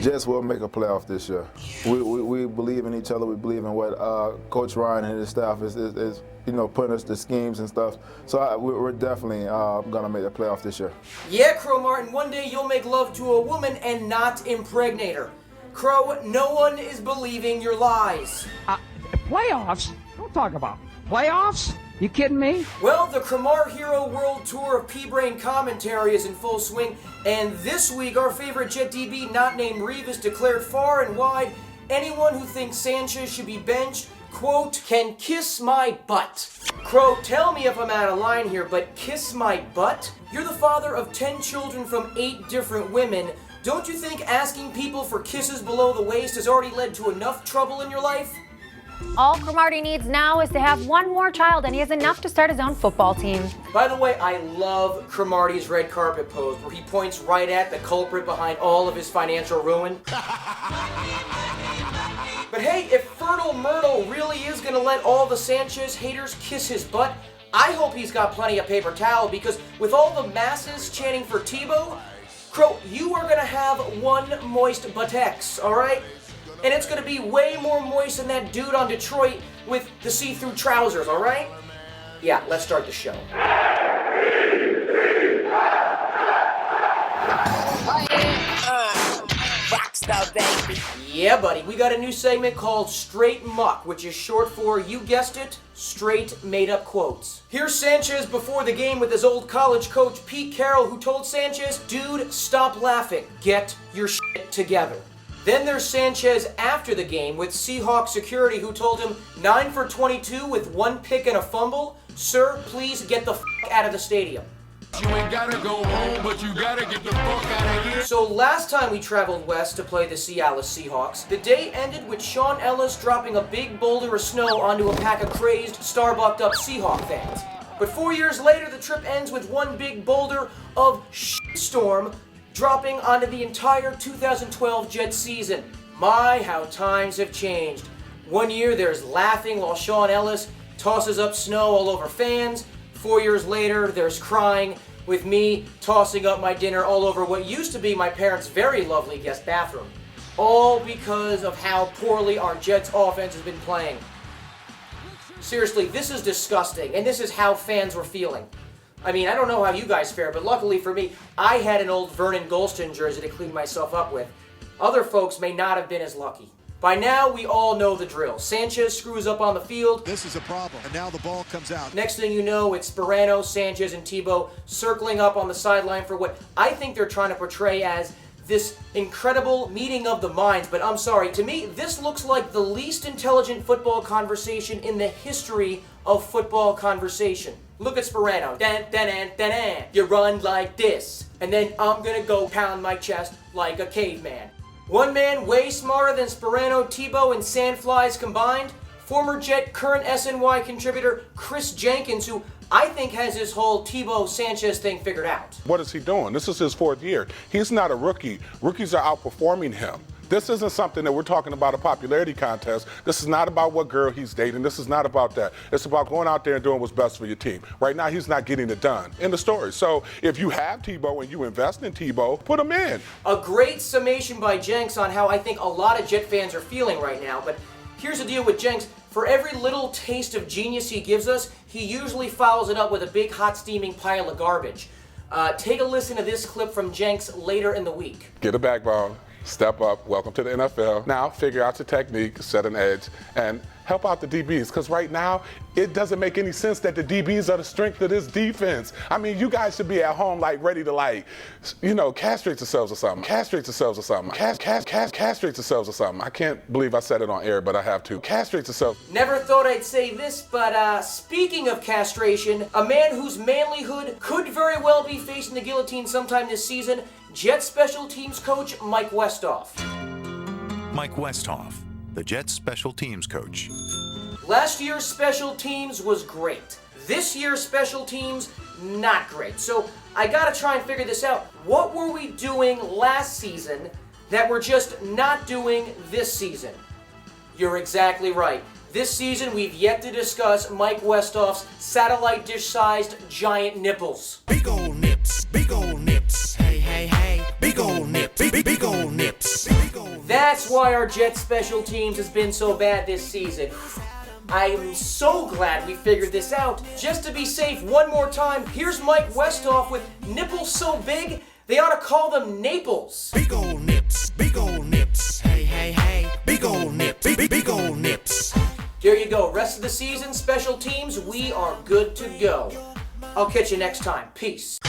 Jets will make a playoff this year. We believe in each other. We believe in what Coach Ryan and his staff is putting us the schemes and stuff. So we're definitely going to make the playoff this year. Yeah, Cromartie, one day you'll make love to a woman and not impregnate her. Crow, no one is believing your lies. Playoffs? Don't talk about playoffs. You kidding me? Well, the Cromartie Hero World Tour of P-Brain commentary is in full swing, and this week our favorite Jet DB, not named Reeves, declared far and wide, anyone who thinks Sanchez should be benched, quote, can kiss my butt. Crow, tell me if I'm out of line here, but kiss my butt? You're the father of 10 children from 8 different women. Don't you think asking people for kisses below the waist has already led to enough trouble in your life? All Cromartie needs now is to have one more child, and he has enough to start his own football team. By the way, I love Cromartie's red carpet pose, where he points right at the culprit behind all of his financial ruin. But hey, if Fertile Myrtle really is going to let all the Sanchez haters kiss his butt, I hope he's got plenty of paper towel, because with all the masses chanting for Tebow, Crow, you are going to have one moist buttocks, all right? And it's going to be way more moist than that dude on Detroit with the see-through trousers, all right? Yeah, let's start the show. Rockstar, baby. Yeah, buddy, we got a new segment called Straight Muck, which is short for, you guessed it, straight made-up quotes. Here's Sanchez before the game with his old college coach, Pete Carroll, who told Sanchez, dude, stop laughing. Get your shit together. Then there's Sanchez after the game with Seahawks security, who told him 9 for 22 with 1 pick and a fumble. Sir, please get the f*** out of the stadium. You ain't gotta go home, but you gotta get the fuck out of here. So last time we traveled west to play the Seattle Seahawks, the day ended with Sean Ellis dropping a big boulder of snow onto a pack of crazed, starbucked up Seahawk fans. But 4 years later, the trip ends with one big boulder of shitstorm dropping onto the entire 2012 Jets season. My, how times have changed. 1 year there's laughing while Sean Ellis tosses up snow all over fans. 4 years later there's crying with me tossing up my dinner all over what used to be my parents' very lovely guest bathroom. All because of how poorly our Jets offense has been playing. Seriously, this is disgusting, and this is how fans were feeling. I mean, I don't know how you guys fare, but luckily for me, I had an old Vernon Golston jersey to clean myself up with. Other folks may not have been as lucky. By now, we all know the drill. Sanchez screws up on the field. This is a problem, and now the ball comes out. Next thing you know, it's Sperano, Sanchez, and Tebow circling up on the sideline for what I think they're trying to portray as this incredible meeting of the minds. But I'm sorry, to me, this looks like the least intelligent football conversation in the history of football conversation. Look at Sperano. Dan, dan, dan, dan, dan. You run like this. And then I'm gonna go pound my chest like a caveman. One man way smarter than Sperano, Tebow, and Sandflies combined. Former Jet, current SNY contributor Chris Jenkins, who I think has this whole Tebow Sanchez thing figured out. What is he doing? This is his 4th year. He's not a rookie. Rookies are outperforming him. This isn't something that we're talking about a popularity contest. This is not about what girl he's dating. This is not about that. It's about going out there and doing what's best for your team. Right now, he's not getting it done. End of story. So if you have Tebow and you invest in Tebow, put him in. A great summation by Jenks on how I think a lot of Jet fans are feeling right now. But here's the deal with Jenks. For every little taste of genius he gives us, he usually follows it up with a big, hot, steaming pile of garbage. Take a listen to this clip from Jenks later in the week. Get a backbone. Step up, welcome to the NFL. Now figure out your technique, set an edge, and help out the DBs. Because right now, it doesn't make any sense that the DBs are the strength of this defense. I mean, you guys should be at home, like, ready to, castrate yourselves or something. Castrate yourselves or something. Castrate yourselves or something. I can't believe I said it on air, but I have to. Castrate yourselves. Never thought I'd say this, but speaking of castration, a man whose manlyhood could very well be facing the guillotine sometime this season, Jets special teams coach Mike Westhoff. Mike Westhoff, the Jets special teams coach. Last year's special teams was great. This year's special teams, not great. So I gotta try and figure this out. What were we doing last season that we're just not doing this season? You're exactly right. This season, we've yet to discuss Mike Westhoff's satellite dish-sized giant nipples. Big ol' nips, big ol' nips. Hey, hey, hey. Big ol' nips, big ol' nips. That's why our Jets special teams has been so bad this season. I am so glad we figured this out. Just to be safe, one more time, here's Mike Westhoff with nipples so big, they ought to call them Naples. Big ol' nips, big ol' nips. Hey, hey, hey. Big ol' nips, big ol' nips. There you go. Rest of the season, special teams, we are good to go. I'll catch you next time. Peace.